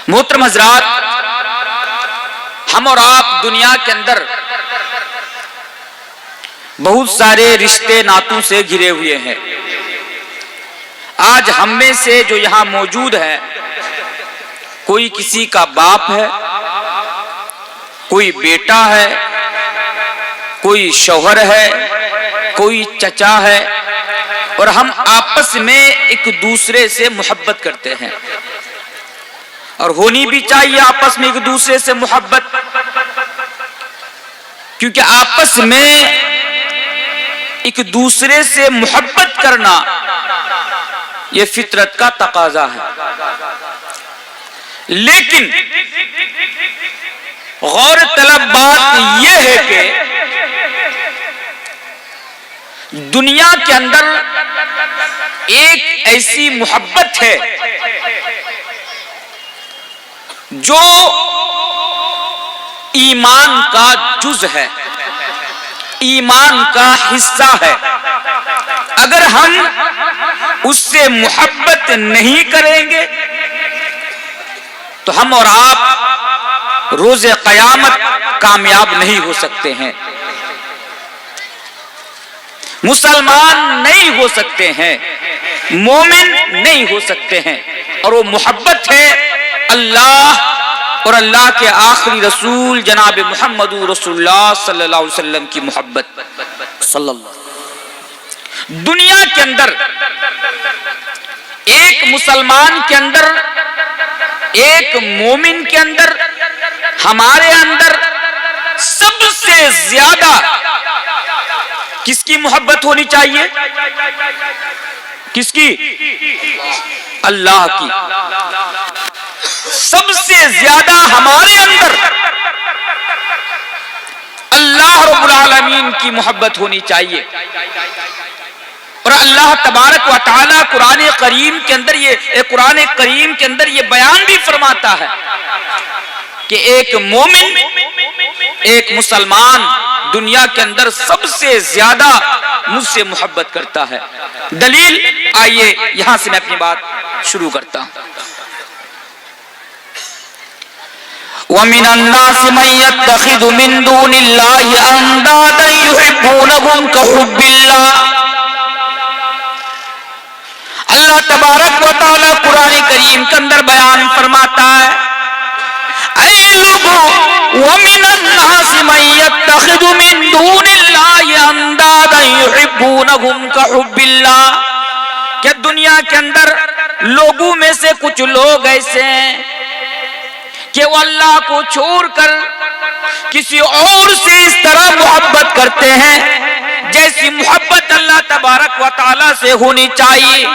محترم حضرات، ہم اور آپ دنیا کے اندر بہت سارے رشتے ناتوں سے گھرے ہوئے ہیں۔ آج ہم میں سے جو یہاں موجود ہے، کوئی کسی کا باپ ہے، کوئی بیٹا ہے، کوئی شوہر ہے، کوئی چچا ہے، اور ہم آپس میں ایک دوسرے سے محبت کرتے ہیں، اور ہونی بھی چاہیے آپس میں ایک دوسرے سے محبت، کیونکہ آپس میں ایک دوسرے سے محبت کرنا یہ فطرت کا تقاضا ہے۔ لیکن غور طلب بات یہ ہے کہ دنیا کے اندر ایک ایسی محبت ہے جو ایمان کا جز ہے، ایمان کا حصہ ہے۔ اگر ہم اس سے محبت نہیں کریں گے تو ہم اور آپ روز قیامت کامیاب نہیں ہو سکتے ہیں، مسلمان نہیں ہو سکتے ہیں، مومن نہیں ہو سکتے ہیں۔ اور وہ محبت ہے اللہ اور اللہ کے آخری رسول جناب محمد رسول اللہ صلی اللہ علیہ وسلم کی محبت صلی اللہ۔ دنیا کے اندر ایک مسلمان کے اندر، ایک مومن کے اندر، ہمارے اندر سب سے زیادہ کس کی محبت ہونی چاہیے؟ کس کی؟ اللہ کی۔ سب سے زیادہ ہمارے اندر اللہ رب العالمین کی محبت ہونی چاہیے۔ اور اللہ تبارک و تعالی قرآن کریم کے اندر یہ بیان بھی فرماتا ہے کہ ایک مومن، ایک مسلمان دنیا کے اندر سب سے زیادہ مجھ سے محبت کرتا ہے۔ دلیل آئیے یہاں سے میں اپنی بات شروع کرتا ہوں۔ وَمِنَ النَّاسِ مَن يَتَّخِذُ مِن دُونِ اللَّهِ أَندَادًا يُحِبُّونَهُمْ كَحُبِّ اللَّهِ۔ اللہ تبارک و تعالی قرآن کریم کے اندر بیان فرماتا ہے، اے لوگو وَمِنَ النَّاسِ مَن يَتَّخِذُ مِن دُونِ اللَّهِ أَندَادًا يُحِبُّونَهُمْ كَحُبِّ اللَّهِ، کہ دنیا کے اندر لوگوں میں سے کچھ لوگ ایسے ہیں کہ وہ اللہ کو چھوڑ کر کسی اور سے اس طرح محبت کرتے ہیں جیسی محبت اللہ تبارک و تعالی سے ہونی چاہیے۔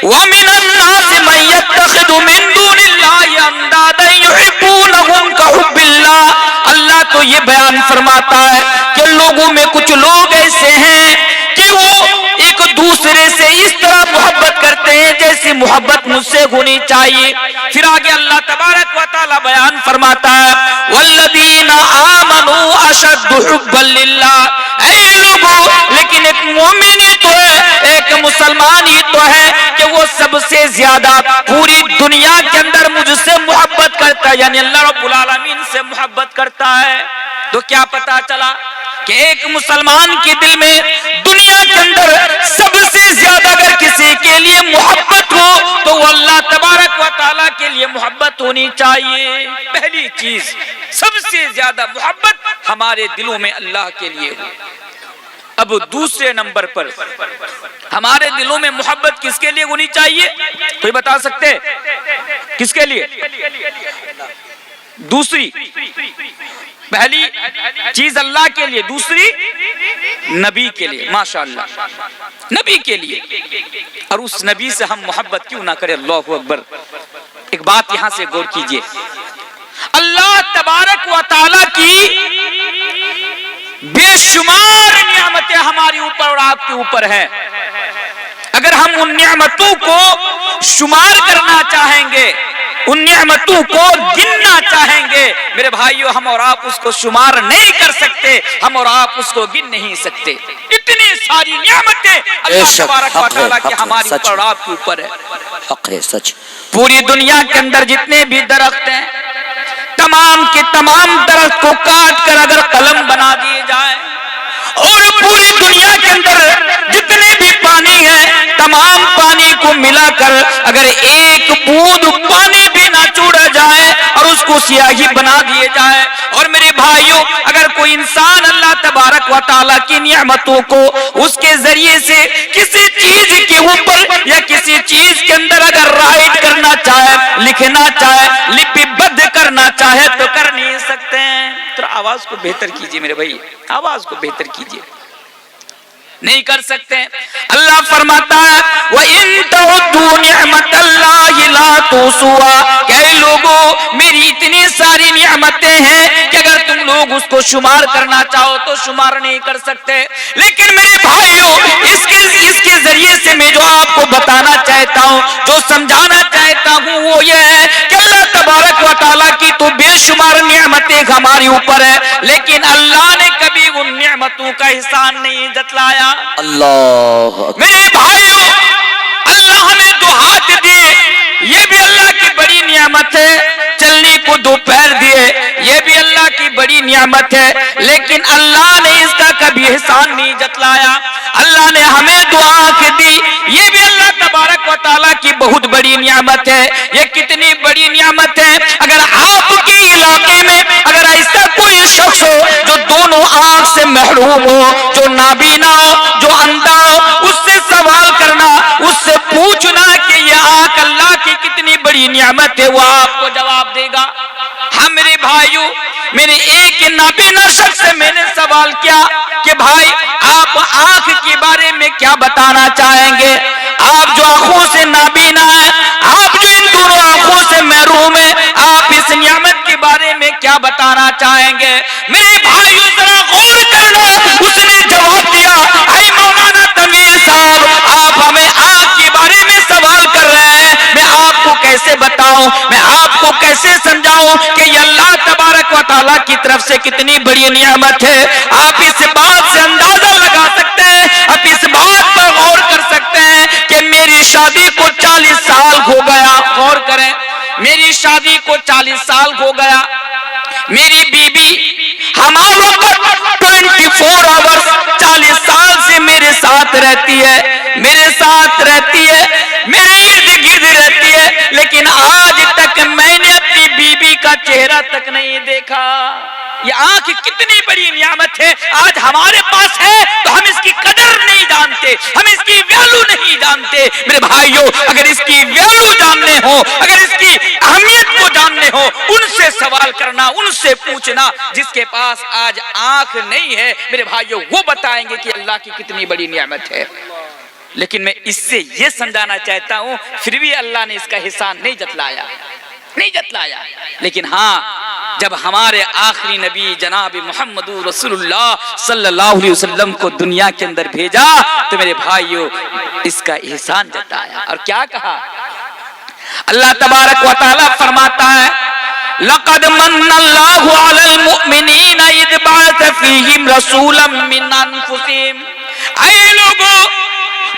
وَمِنَ النَّاسِ مَن يَتَّخِذُ مِن دُونِ اللَّهِ أَندَادًا يُحِبُّونَهُمْ كَحُبِّ اللَّهِ۔ اللہ تو یہ بیان فرماتا ہے کہ لوگوں میں کچھ لوگ ایسے ہیں کہ وہ ایک دوسرے سے اس طرح محبت کرتے ہیں جیسی محبت مجھ سے ہونی چاہیے۔ پھر آگے اللہ تبارک و تعالی بیان فرماتا ہے، وَالَّذِينَ آمَنُوا أَشَدُّ حُبًّا لِلَّهِ۔ اے لوگوں، لیکن ایک مومن ہی تو ہے، ایک مسلمان ہی تو ہے کہ وہ سب سے زیادہ پوری دنیا کے اندر مجھ سے محبت کرتا ہے، یعنی اللہ رب العالمین سے محبت کرتا ہے۔ تو کیا پتا چلا کہ ایک مسلمان کے دل میں دنیا کے اندر سب سے زیادہ اگر کسی کے لیے محبت ہو تو وہ اللہ تبارک و تعالیٰ کے لیے محبت ہونی چاہیے۔ پہلی چیز، سب سے زیادہ محبت ہمارے دلوں میں اللہ کے لیے ہو۔ اب دوسرے نمبر پر ہمارے دلوں میں محبت کس کے لیے ہونی چاہیے؟ کوئی بتا سکتے کس کے لیے؟ دوسری، پہلی چیز اللہ کے لیے، دوسری نبی کے لیے۔ ماشاءاللہ، نبی کے لیے۔ اور اس نبی سے ہم محبت کیوں نہ کریں؟ اللہ اکبر۔ ایک بات یہاں سے غور کیجئے، اللہ تبارک و تعالی کی بے شمار نعمتیں ہماری اوپر اور آپ کے اوپر ہیں۔ اگر ہم ان نعمتوں کو شمار کرنا چاہیں گے، ان نعمتوں کو گننا چاہیں گے، میرے بھائیو ہم اور آپ اس کو شمار نہیں کر سکتے، ہم اور آپ اس کو گن نہیں سکتے۔ اتنی ساری نعمتیں اللہ تبارک و تعالیٰ کی ہماری اوپر اور آپ کے اوپر ہے۔ حق ہے، سچ۔ پوری دنیا کے اندر جتنے بھی درخت ہیں، تمام کے تمام درخت کو کاٹ کر اگر قلم بنا دیے جائے اور پوری دنیا کے اندر جتنے بھی پانی ہے تمام پانی کو ملا کر اگر ایک بوند پانی بھی نہ چھوڑا جائے اور اس کو سیاہی بنا دیے جائے، اور میرے بھائیوں اگر کوئی انسان اللہ تبارک و تعالیٰ کی نعمتوں کو اس کے ذریعے سے کسی چیز کے اوپر یا کسی چیز کے اندر اگر رائٹ کرنا چاہے، لکھنا چاہے، لپی بدھ کرنا چاہے تو کر نہیں سکتے ہیں۔ تو آواز کو بہتر کیجئے میرے بھائی، آواز کو بہتر کیجئے، نہیں کر سکتے۔ اللہ فرماتا ہے وَإِن تَعُدُّوا نِعْمَتَ اللَّهِ لَا تُحْصُوهَا، کہ اے لوگوں میری اتنی ساری نعمتیں ہیں کہ اگر تم لوگ اس کو شمار کرنا چاہو تو شمار نہیں کر سکتے۔ لیکن میرے بھائیوں اس کے ذریعے سے میں جو آپ کو بتانا چاہتا ہوں، جو سمجھانا چاہتا ہوں وہ یہ ہے کہ اللہ تبارک و تعالیٰ کی تو بے شمار نعمتیں ہمارے اوپر ہے، لیکن اللہ نے کبھی ان نعمتوں کا احسان نہیں جتلایا۔ اللہ میرے بھائیوں اللہ ہمیں دو ہاتھ دیے، یہ بھی اللہ کی بڑی نعمت ہے، چلنے کو دو پیر دیے یہ بھی اللہ کی بڑی نعمت ہے، لیکن اللہ نے اس کا کبھی احسان نہیں جتلایا۔ اللہ نے ہمیں دو آنکھ دی، یہ بھی اللہ تبارک و تعالیٰ کی بہت بڑی نعمت ہے۔ یہ کتنی بڑی نعمت ہے، اگر آپ کے علاقے میں اگر ایسا کوئی شخص ہو جو دونوں آنکھ سے محروم ہو، جو نابینا ہو، جو اندھا ہو، اس سے سوال کرنا، اس سے پوچھنا کہ یہ آنکھ اللہ کی کتنی بڑی نعمت ہے، وہ آپ کو جواب دے گا۔ ہاں میرے بھائیوں میرے ایک نابینا شخص سے میں نے سوال کیا کہ بھائی آپ آنکھ کے بارے میں کیا بتانا چاہیں گے؟ آپ جو آنکھوں سے نابینا ہیں، آپ جو ان دونوں آنکھوں سے محروم ہیں، آپ اس نعمت کے بارے میں کیا بتانا چاہیں گے؟ میرے بھائیوں ذرا غور کرنا، اس نے جواب دیا اے مولانا تنویر صاحب آپ ہمیں آنکھ کے بارے میں سوال کر رہے ہیں، میں آپ کو کیسے بتاؤں، میں آپ کو کیسے سمجھاؤں کہ یہ اللہ تبارک و تعالیٰ کی طرف سے کتنی بڑی نعمت ہے۔ آپ اس بات سے اندازہ لگا سکتے ہیں، آپ اس بات پر غور کر سکتے ہیں کہ میری شادی کو 40 سال ہو گیا، غور کریں میری شادی کو 40 سال ہو گیا، میری بیوی ہمارے وقت 24 آورز 40 سال سے میرے ساتھ رہتی ہے، میرے ساتھ رہتی ہے، میرے ارد گرد رہتی ہے، لیکن آج تک میں نے اپنی بیوی کا چہرہ تک نہیں دیکھا۔ یہ آنکھ کتنی بڑی نعمت ہے، آج ہمارے پاس ہے تو ہم اس کی قدر نہیں جانتے، ہم اس کی ویلیو نہیں جانتے۔ میرے بھائیوں اگر اس کی ویلیو جاننے ہو، اگر اس کی اہمیت کو جاننے ہو، ان سے سوال کرنا، ان سے پوچھنا جس کے پاس آج آنکھ نہیں ہے، میرے بھائیوں وہ بتائیں گے کہ اللہ کی کتنی بڑی نعمت ہے۔ لیکن میں اس سے یہ سمجھانا چاہتا ہوں پھر بھی اللہ نے اس کا احسان نہیں جتلایا، نہیں جتلایا۔ لیکن ہاں جب ہمارے آخری نبی جناب محمد رسول اللہ صلی اللہ علیہ وسلم کو دنیا کے اندر بھیجا تو میرے بھائیوں اس کا احسان جتایا، اور کیا کہا؟ اللہ تبارک و تعالیٰ فرماتا ہے لَقَدْ مَنَّ اللَّهُ عَلَى الْمُؤْمِنِينَ إِذْ بَعَثَ فِيهِمْ رَسُولًا مِّنْ أَنفُسِهِمْ۔ اے لوگوں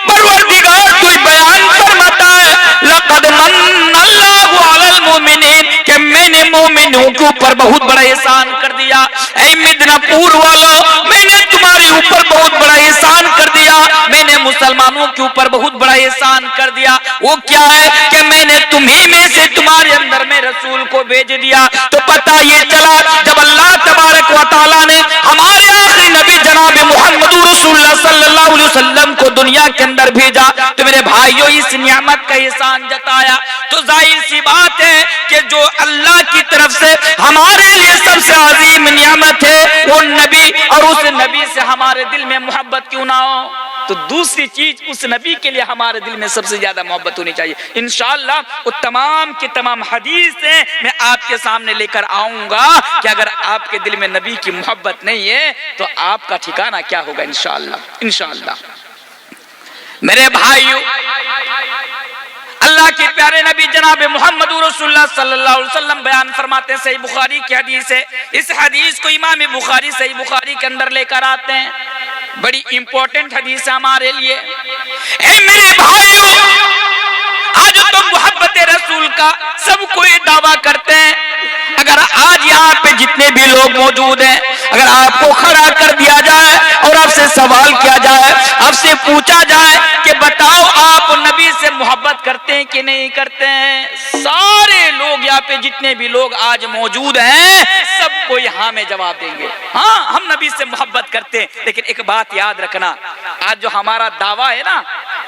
پروردگار کوئی بیان فرماتا ہے لَقَدْ مَنَّ اللَّهُ عَلَى الْمُؤْمِنِينَ کہ میں نے مومنوں کے اوپر بہت بڑا احسان کر دیا۔ اے مدینہ پور والوں میں نے تمہارے اوپر بہت بڑا احسان کر دیا، میں نے مسلمانوں کے اوپر بہت بڑا احسان کر دیا۔ وہ کیا ہے کہ میں نے تمہیں میں سے تمہارے اندر میں رسول کو بھیج دیا۔ تو پتہ یہ چلا جب اللہ تبارک و تعالیٰ نے ہمارے آخری نبی جناب محمد رسول اللہ صلی اللہ علیہ وسلم کو دنیا کے اندر بھیجا تو میرے بھائیوں اس نعمت کا احسان جتایا۔ تو ظاہر سی بات ہے کہ جو اللہ کی طرف سے ہمارے لیے سب سے عظیم نعمت ہے وہ نبی، اور اس نبی سے ہمارے دل میں محبت کیوں نہ ہو؟ تو دوسری چیز اس نبی کے لیے ہمارے دل میں سب سے زیادہ محبت ہونی چاہیے۔ انشاءاللہ وہ تمام کی تمام حدیثیں میں آپ کے سامنے لے کر آؤں گا کہ اگر آپ کے دل میں نبی کی محبت نہیں ہے تو آپ کا ٹھکانہ کیا ہوگا انشاءاللہ۔ انشاءاللہ میرے بھائیوں اللہ کے پیارے نبی جناب محمد رسول اللہ صلی اللہ علیہ وسلم بیان فرماتے ہیں، صحیح بخاری کی حدیث ہے، اس حدیث کو امام بخاری صحیح بخاری کے اندر لے کر آتے ہیں، بڑی امپورٹنٹ حدیث ہے ہمارے لیے۔ اے میرے بھائیوں آج تو محبت رسول کا سب کوئی دعویٰ کرتے ہیں. اگر آج یہاں پہ جتنے بھی لوگ موجود ہیں، اگر آپ کو کھڑا کر دیا جائے اور آپ سے سوال کیا جائے، آپ سے پوچھا جائے کہ بتاؤ آپ نبی سے محبت کرتے ہیں کہ نہیں کرتے ہیں، سارے لوگ یہاں پہ جتنے بھی لوگ آج موجود ہیں سب کو یہاں میں جواب دیں گے ہاں ہم نبی سے محبت کرتے ہیں. لیکن ایک بات یاد رکھنا، آج جو ہمارا دعویٰ ہے نا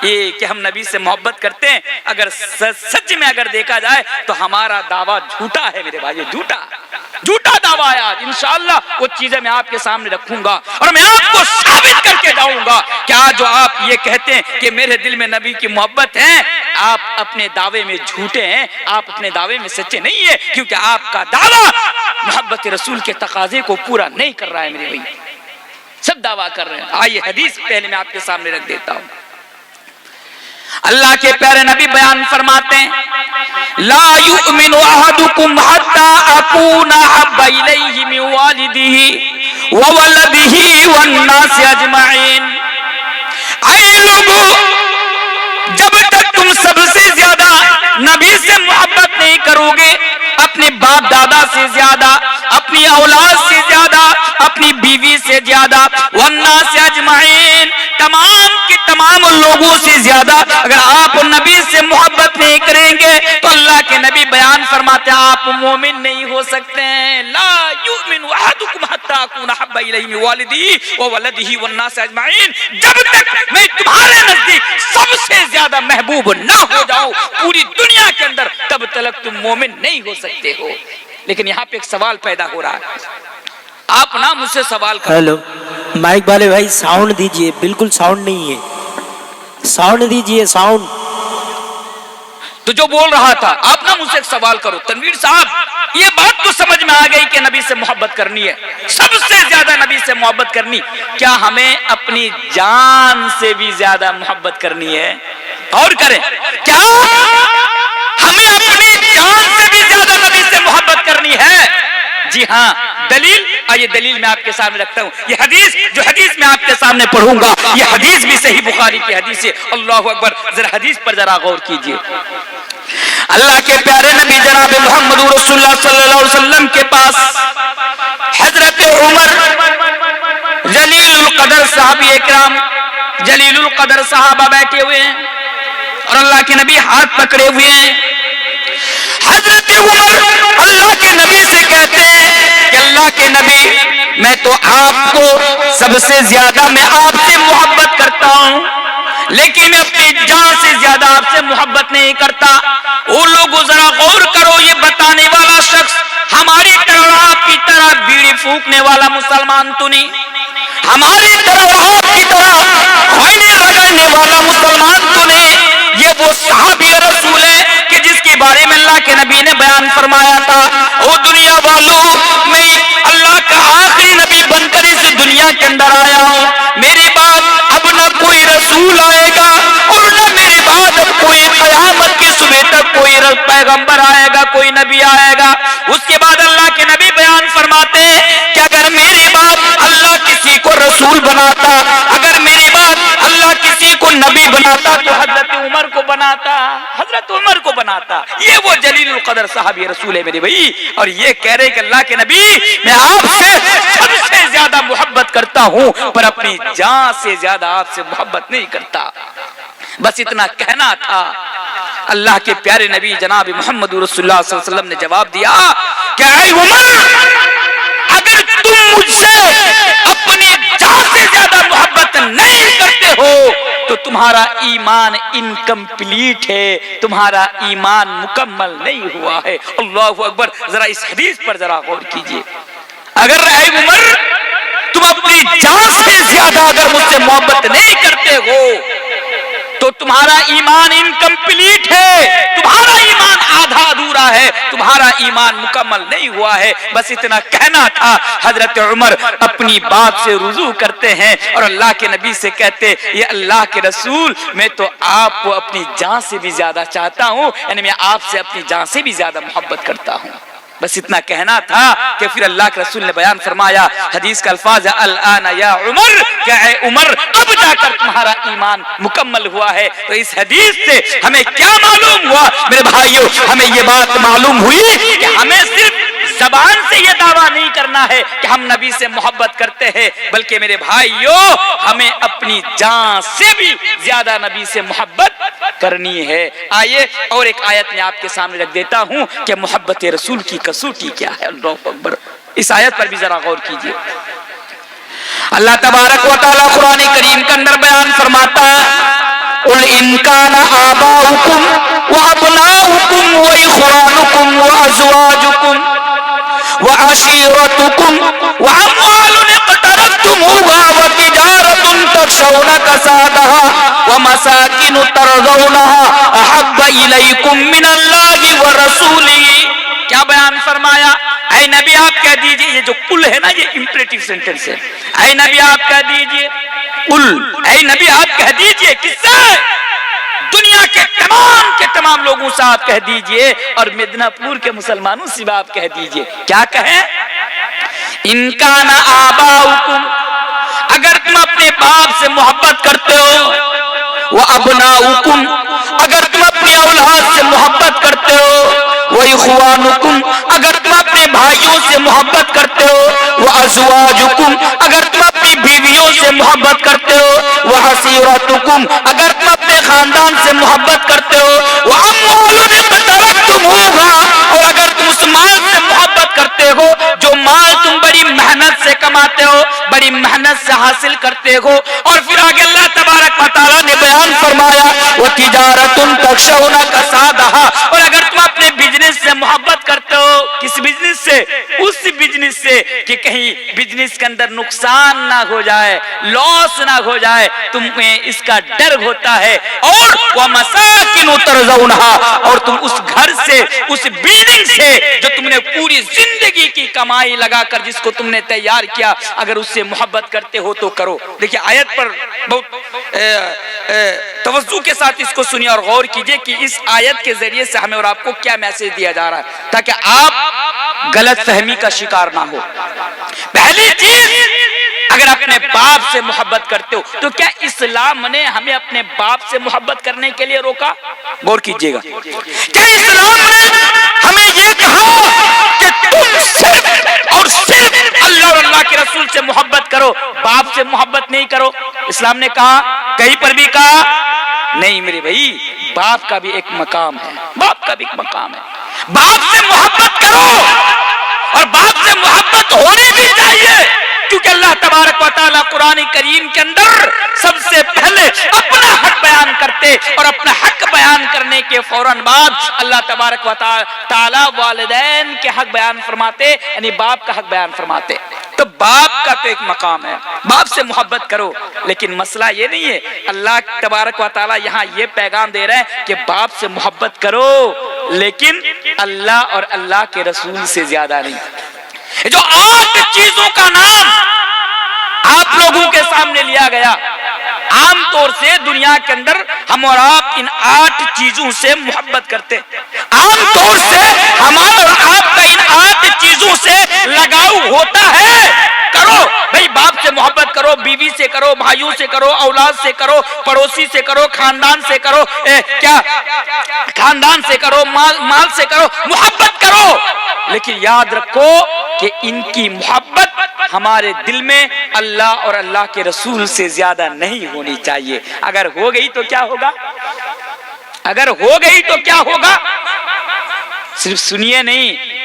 یہ کہ ہم نبی سے محبت کرتے ہیں، اگر سچ میں اگر دیکھا جائے تو ہمارا دعویٰ جھوٹا ہے میرے بھائی، جھوٹا دعویٰ ہے. آج انشاءاللہ وہ چیزیں میں آپ کے سامنے رکھوں گا اور میں آپ کو ثابت کر کے جاؤں گا کہ آج جو آپ یہ کہتے ہیں کہ میرے دل میں نبی کی محبت ہے، آپ اپنے دعوے میں جھوٹے ہیں، آپ اپنے دعوے میں سچے نہیں ہیں، کیونکہ آپ کا دعویٰ محبت رسول کے تقاضے کو پورا نہیں کر رہا ہے میرے بھائی. سب دعویٰ کر رہے ہیں. آئیے حدیث پہلے میں آپ کے سامنے رکھ دیتا ہوں. اللہ کے پیارے نبی بیان فرماتے ہیں لا یؤمن احدکم حتی اکون احب الیہ من والدہ وولدہ والناس اجمعین. اے لوگو، جب تک تم سب سے زیادہ نبی سے محبت نہیں کرو گے، اپنے باپ دادا سے زیادہ، اپنی اولاد سے زیادہ، اپنی بیوی سے زیادہ، والناس اجمعین، تمام کے تمام لوگوں سے زیادہ اگر آپ نبی سے محبت نہیں کریں گے تو اللہ کے نبی بیان فرماتے ہیں آپ مومن نہیں ہو سکتے ہیں. لا یؤمن احدکم حتی اکون احب الیہ من والدہ وولدہ والناس اجمعین. جب تک میں تمہارے نزدیک سب سے زیادہ محبوب نہ ہو جاؤں پوری دنیا کے اندر، تب تک تم مومن نہیں ہو سکتے ہو. لیکن یہاں پہ ایک سوال پیدا ہو رہا ہے، آپ نا مجھ سے سوال کرو. ہیلو مائک والے بھائی ساؤنڈ دیجئے، بالکل ساؤنڈ نہیں ہے، ساؤنڈ دیجئے ساؤنڈ. تو جو بول رہا تھا آپ نا مجھ سے ایک سوال کرو. تنویر صاحب یہ بات تو سمجھ میں آ گئی کہ نبی سے محبت کرنی ہے، سب سے زیادہ نبی سے محبت کرنی. کیا ہمیں اپنی جان سے بھی زیادہ محبت کرنی ہے؟ اور کریں، کیا ہمیں اپنی جان سے بھی زیادہ نبی سے محبت کرنی ہے؟ جی ہاں. دلیل، آئیے دلیل میں آپ کے سامنے رکھتا ہوں. یہ حدیث جو حدیث میں آپ کے سامنے پڑھوں گا یہ حدیث بھی صحیح بخاری کی حدیث ہے. اللہ اکبر. ذرا حدیث پر ذرا غور کیجئے. اللہ کے پیارے نبی جناب محمد رسول اللہ صلی اللہ علیہ وسلم کے پاس حضرت عمر جلیل القدر صحابی اکرام، جلیل القدر صحابہ بیٹھے ہوئے ہیں اور اللہ کے نبی ہاتھ پکڑے ہوئے ہیں. حضرت عمر اللہ کے نبی سے کہتے ہیں کہ اللہ کے نبی میں تو آپ کو سب سے زیادہ میں آپ سے محبت کرتا ہوں، لیکن میں اپنی جان سے زیادہ آپ سے محبت نہیں کرتا. وہ لوگ ذرا غور کرو، یہ بتانے والا شخص ہماری طرح آپ کی طرح بیڑی پھونکنے والا مسلمان تو نہیں، ہماری طرح آپ کی طرح خیمے لگانے والا مسلمان تو نہیں. یہ وہ صحابی رسول ہے کہ جس کے بارے میں اللہ کے نبی نے بیان فرمایا تھا او دنیا والوں، میں اللہ کا آخری نبی بن کر اس دنیا کے اندر آیا ہوں. میرے بعد اب نہ کوئی رسول آئے گا اور نہ میرے بعد اب کوئی قیامت کے صبح تک کوئی پیغمبر آئے گا، کوئی نبی آئے گا. اس کے بعد اللہ کے نبی بیان فرماتے ہیں کہ اگر میرے بعد اللہ کسی کو رسول بناتا، اگر میرے بعد اللہ کسی کو نبی بناتا تو حضرت عمر کو بناتا، حضرت عمر کو بناتا. یہ وہ جلیل القدر صحابی رسول ہے میرے بھائی. اور یہ کہہ رہے کہ اللہ کے نبی میں آپ سے سب سے زیادہ محبت کرتا ہوں پر اپنی جان سے زیادہ آپ سے محبت نہیں کرتا. بس اتنا کہنا تھا. اللہ کے پیارے نبی جناب محمد رسول اللہ صلی اللہ علیہ وسلم نے جواب دیا کہ اے عمر، اگر تم مجھ سے اپنی جان سے زیادہ محبت نہیں کرتے ہو تو تمہارا ایمان انکمپلیٹ ہے، تمہارا ایمان مکمل نہیں ہوا ہے. اللہ اکبر. ذرا اس حدیث پر ذرا غور کیجئے. اگر اے عمر تم اپنی جان سے زیادہ اگر مجھ سے محبت نہیں کرتے ہو تو تمہارا ایمان انکمپلیٹ ہے، تمہارا ایمان آدھا ادھورا ہے، تمہارا ایمان مکمل نہیں ہوا ہے. بس اتنا کہنا تھا. حضرت عمر اپنی بات سے رجوع کرتے ہیں اور اللہ کے نبی سے کہتے یہ اللہ کے رسول، میں تو آپ کو اپنی جان سے بھی زیادہ چاہتا ہوں، یعنی میں آپ سے اپنی جان سے بھی زیادہ محبت کرتا ہوں. بس اتنا کہنا تھا کہ پھر اللہ کے رسول نے بیان فرمایا، حدیث کا الفاظ ہے الآن یا عمر، کہ اے عمر اب جا کر تمہارا ایمان مکمل ہوا ہے۔ تو اس حدیث سے ہمیں کیا معلوم ہوا میرے بھائیوں؟ ہمیں یہ بات معلوم ہوئی کہ ہمیں صرف زبان سے یہ دعویٰ نہیں کرنا ہے کہ ہم نبی سے محبت کرتے ہیں، بلکہ میرے بھائیوں ہمیں اپنی جان سے بھی زیادہ نبی سے محبت کرنی ہے۔ آئیے اور ایک آیت میں آپ کے سامنے رکھ دیتا ہوں کہ محبت رسول کی کسوٹی کیا ہے۔ اللہ اکبر، اس آیت پر بھی ذرا غور کیجئے۔ اللہ تبارک و تعالی قرآن کریم کے اندر بیان فرماتا ہے، قل ان کان آباؤکم وابناؤکم واخوانکم وازواجکم وعشیرتکم واموال اقترفتموها وتجارة تخشون کسادها ومساکن ترضونها احب الیکم من اللہ ورسولہ۔ کیا بیان فرمایا؟ اے نبی آپ کہہ دیجئے، یہ جو قل ہے نا یہ امپریٹیو سینٹنس ہے، اے نبی آپ کہہ دیجئے، قل اے نبی آپ کہہ دیجئے، کس سے؟ دنیا کے تمام لوگوں سے آپ کہہ دیجئے، اور مدینہ پور کے مسلمانوں سے بھی آپ کہہ دیجئے، کیا کہیں؟ ان کان آباؤکم، اگر تم اپنے باپ سے محبت کرتے ہو، وابناؤکم، اگر تم اپنی اولاد سے محبت کرتے ہو، واخوانکم، اگر تم اپنے بھائیوں سے محبت کرتے ہو، وازواجکم، اگر تم اپنی بیویوں سے محبت کرتے ہو، وعشیرتکم، اگر تم اپنے خاندان سے محبت کرتے ہو، واموال اقترفتموها، اور اگر تم اس مال سے محبت کرتے ہو جو مال تم بڑی محنت سے کماتے ہو، بڑی محنت سے حاصل کرتے ہو، اور پھر آگے اللہ تبارک و تعالی نے بیان فرمایا وَتِجَارَةٌ تَخْشَوْنَ كَسَادَهَا، اور اگر تم اپنے بزنس سے محبت کرتے ہو، کس بزنس سے؟ اس بزنس سے کہ کہیں بزنس کے اندر نقصان نہ ہو جائے، لاس نہ ہو جائے، تمہیں اس کا ڈر ہوتا ہے، اور وَمَسَاكِنُ تَرْضَوْنَهَا، اور تم اس گھر سے، اس بلڈنگ سے جو تم نے پوری زندگی کی کمائی لگا کر جس کو تم نے تیار کیا، اگر اس سے محبت کرتے ہو تو کرو۔ دیکھیں آیت پر بہت توجہ کے ساتھ اس کو سنیے اور غور کیجئے کہ اس آیت کے ذریعے سے ہمیں اور آپ کو کیا میسج دیا جا رہا ہے، تاکہ آپ غلط فہمی کا شکار نہ ہو۔ پہلی چیز، اگر اپنے باپ سے محبت کرتے ہو تو کیا اسلام نے ہمیں اپنے باپ سے محبت کرنے کے لیے روکا؟ غور کیجئے گا، کیا اسلام نے ہمیں یہ کہا کہ تم صرف اور صرف اللہ اور اللہ کے رسول سے محبت کرو، باپ سے محبت نہیں کرو؟ اسلام نے کہا؟ کہیں پر بھی کہا؟ نہیں میرے بھائی، باپ کا بھی ایک مقام ہے، باپ کا بھی ایک مقام ہے، باپ سے محبت کرو، اور باپ سے محبت ہونی بھی چاہیے، کیونکہ اللہ تبارک و تعالیٰ قرآن کریم کے اندر سب سے پہلے اپنا حق بیان کرتے، اور اپنا حق بیان کرنے کے فوراً بعد اللہ تبارک و تعالیٰ والدین کے حق بیان فرماتے، یعنی باپ کا حق بیان فرماتے۔ تو باپ کا تو ایک مقام ہے، باپ سے محبت کرو، لیکن مسئلہ یہ نہیں ہے، اللہ تبارک و تعالیٰ یہاں یہ پیغام دے رہے ہیں کہ باپ سے محبت کرو، لیکن اللہ اور اللہ کے رسول سے زیادہ نہیں۔ جو 8 چیزوں کا نام آپ لوگوں کے سامنے لیا گیا، عام طور سے دنیا کے اندر ہم اور آپ ان 8 چیزوں سے محبت کرتے، عام طور سے ہمارا اور آپ کا ان 8 چیزوں سے لگاؤ ہوتا ہے۔ کرو بھائی، باپ سے محبت کرو، بیوی سے کرو، بھائیوں سے کرو، اولاد سے کرو، پڑوسی سے کرو، خاندان سے کرو، خاندان سے کرو، مال سے کرو، محبت کرو، لیکن یاد رکھو کہ ان کی محبت ہمارے دل میں اللہ اور اللہ کے رسول سے زیادہ نہیں ہونی چاہیے۔ اگر ہو گئی تو کیا ہوگا؟ اگر ہو گئی تو کیا ہوگا؟ صرف سنیے نہیں،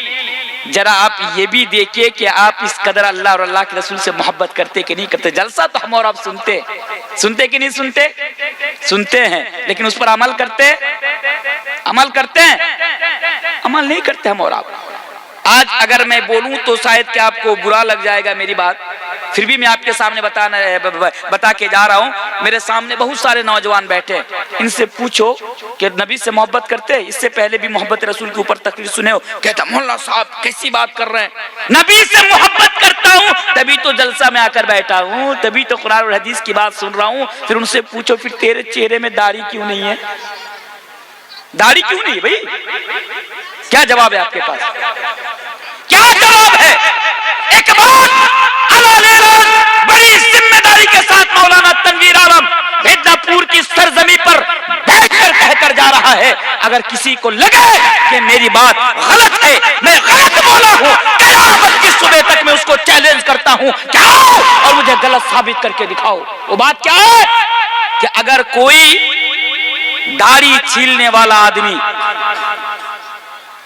ذرا آپ یہ بھی دیکھیے کہ آپ اس قدر اللہ اور اللہ کے رسول سے محبت کرتے کہ نہیں کرتے۔ جلسہ تو ہم اور آپ سنتے کہ نہیں سنتے؟ سنتے ہیں، لیکن اس پر عمل کرتے ہیں؟ عمل نہیں کرتے ہم اور آپ۔ آج اگر میں بولوں تو شاید کہ آپ کو برا لگ جائے گا میری بات، پھر بھی میں آپ کے سامنے بتا کے جا رہا ہوں۔ میرے سامنے بہت سارے نوجوان بیٹھے، ان سے پوچھو کہ نبی سے محبت کرتے؟ اس سے پہلے بھی محبت رسول کے اوپر تقریر سنے ہو؟ کہتا مولانا صاحب کیسی بات کر رہے ہیں، نبی سے محبت کرتا ہوں تبھی تو جلسہ میں آ کر بیٹھا ہوں، تبھی تو قرآن اور حدیث کی بات سن رہا ہوں۔ پھر ان سے پوچھو پھر تیرے چہرے میں داڑھی کیوں نہیں ہے؟ داڑھی کیوں نہیں بھائی؟ کیا جواب ہے آپ کے پاس؟ کیا جواب ہے؟ ایک بات بڑی ذمہ داری کے ساتھ مولانا تنویر عالم میدناپور کی سرزمین پر بیٹھ کر کہہ کر جا رہا ہے، اگر کسی کو لگے کہ میری بات غلط ہے، میں غلط بولا ہوں، قیامت کی صبح تک میں اس کو چیلنج کرتا ہوں کہ آؤ اور مجھے غلط ثابت کر کے دکھاؤ۔ وہ بات کیا ہے کہ اگر کوئی داڑھی چھیلنے والا آدمی،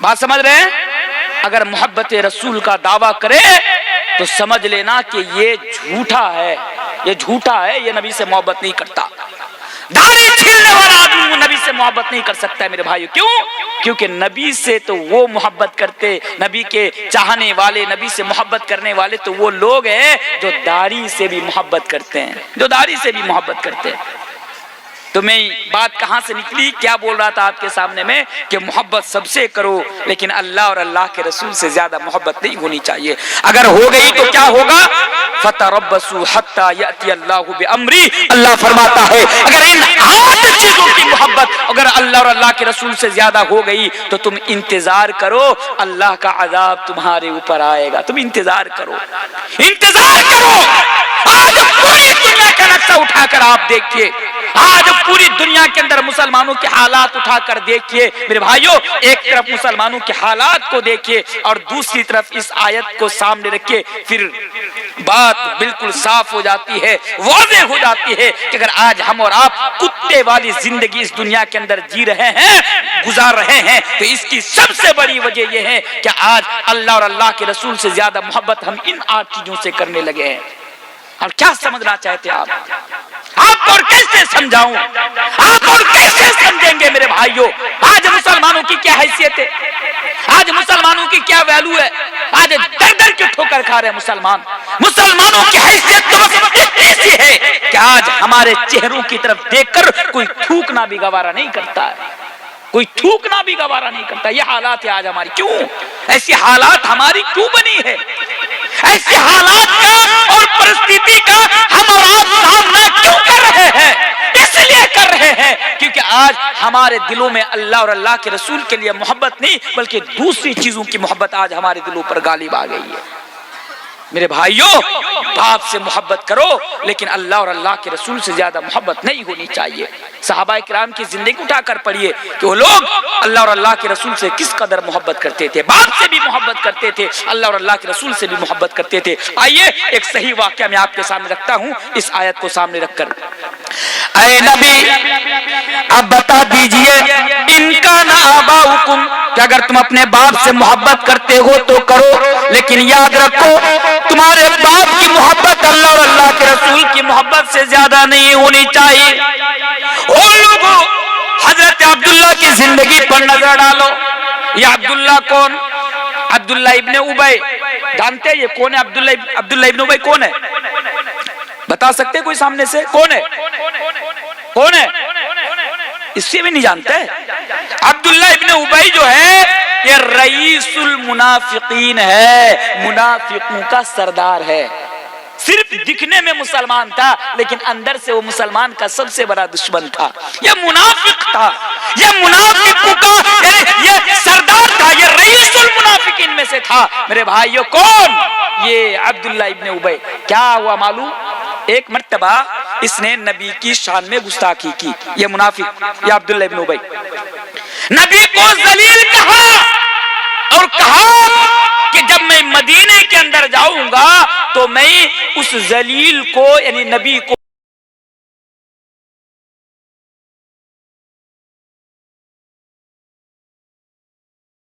بات سمجھ رہے ہیں، اگر محبت رسول کا دعویٰ کرے تو سمجھ لینا کہ یہ جھوٹا ہے، یہ جھوٹا ہے، یہ نبی سے محبت نہیں کرتا۔ داڑھی چھیلنے والا آدمی نبی سے محبت نہیں کر سکتا ہے میرے بھائیو۔ کیوں؟ کیونکہ نبی سے تو وہ محبت کرتے، نبی کے چاہنے والے، نبی سے محبت کرنے والے تو وہ لوگ ہیں جو داڑھی سے بھی محبت کرتے ہیں، جو داڑھی سے بھی محبت کرتے ہیں۔ تو میں بات کہاں سے نکلی، کیا بول رہا تھا آپ کے سامنے میں کہ محبت سب سے کرو لیکن اللہ اور اللہ کے رسول سے زیادہ محبت نہیں ہونی چاہیے۔ اگر ہو گئی تو کیا ہوگا؟ فتربصوا حتى يأتي الله بأمري، اللہ فرماتا ہے اگر ان 8 چیزوں کی محبت اگر اللہ اور اللہ کے رسول سے زیادہ ہو گئی تو تم انتظار کرو، اللہ کا عذاب تمہارے اوپر آئے گا۔ تم انتظار کرو، انتظار کرو۔ آج پوری دنیا کا نقشہ اٹھا کر آپ دیکھیے، آج پوری دنیا کے اندر مسلمانوں کے حالات اٹھا کر دیکھیے میرے بھائیوں، ایک طرف مسلمانوں کے حالات کو دیکھیے اور دوسری طرف اس آیت کو سامنے رکھے، پھر بات بالکل صاف ہو جاتی ہے، واضح ہو جاتی ہے کہ اگر آج ہم اور آپ کتے والی زندگی اس دنیا کے اندر جی رہے ہیں، گزار رہے ہیں، تو اس کی سب سے بڑی وجہ یہ ہے کہ آج اللہ اور اللہ کے رسول سے زیادہ محبت ہم ان 8 چیزوں سے کرنے لگے ہیں۔ اور کیا سمجھنا چاہتے آپ اور کیسے سمجھاؤں، آپ اور کیسے سمجھیں گے میرے بھائیوں؟ آج مسلمانوں کی کیا حیثیت ہے، آج مسلمانوں کی کیا ویلو ہے، آج در در کی ٹھوکر کھا رہے مسلمان۔ مسلمانوں کی حیثیت تو ایسی ہے کہ آج ہمارے چہروں کی طرف دیکھ کر کوئی تھوکنا بھی گوارا نہیں کرتا ہے، کوئی تھوکنا بھی گوارا نہیں کرتا۔ یہ حالات ہے آج ہماری۔ کیوں ایسی حالات ہماری کیوں بنی ہے؟ ایسی حالات کا اور پرستھتی کا ہم اور آپ سامنا کیوں کر رہے ہیں؟ اس لیے کر رہے ہیں کیونکہ آج ہمارے دلوں میں اللہ اور اللہ کے رسول کے لیے محبت نہیں بلکہ دوسری چیزوں کی محبت آج ہمارے دلوں پر غالب آ گئی ہے۔ میرے بھائیوں، باپ سے محبت کرو لیکن اللہ اور اللہ کے رسول سے زیادہ محبت نہیں ہونی چاہیے۔ صحابہ کرام کی زندگی اٹھا کر پڑھیے کہ وہ لوگ اللہ اور اللہ کے رسول سے کس قدر محبت کرتے تھے، باپ سے بھی محبت کرتے تھے، اللہ اور اللہ کے رسول سے بھی محبت کرتے تھے۔ آئیے ایک صحیح واقعہ میں آپ کے سامنے رکھتا ہوں اس آیت کو سامنے رکھ کر۔ اے نبی اب بتا دیجئے ان کا نا آباؤکم، کہ اگر تم اپنے باپ سے محبت کرتے ہو تو کرو لیکن یاد رکھو تمہارے باپ کی محبت اللہ اور اللہ کے رسول کی محبت سے زیادہ نہیں ہونی چاہیے۔ وہ لوگوں حضرت عبداللہ کی زندگی پر نظر ڈالو۔ یہ عبداللہ کون؟ عبداللہ ابن ابی، جانتے ہیں یہ کون ہے؟ عبداللہ ابن ابی کون ہے؟ بتا سکتے کوئی سامنے سے؟ کون ہے؟ کون ہے؟ اس سے بھی نہیں جانتے؟ عبداللہ ابن ابی جو ہے یہ رئیس المنافقین ہے، منافقوں کا سردار ہے۔ صرف دکھنے میں مسلمان تھا لیکن اندر سے وہ مسلمان کا سب سے بڑا دشمن تھا۔ یہ منافق تھا، یہ منافقوں کا یہ سردار تھا، یہ رئیس المنافقین میں سے تھا۔ میرے بھائیوں کون؟ یہ عبداللہ ابن ابی۔ کیا ہوا معلوم؟ ایک مرتبہ اس نے نبی کی شان میں گستاخی کی، یہ منافق، یہ عبداللہ ابن ابی، نبی کو ذلیل کہا اور کہا کہ جب میں مدینے کے اندر جاؤں گا تو میں اس ذلیل کو یعنی نبی کو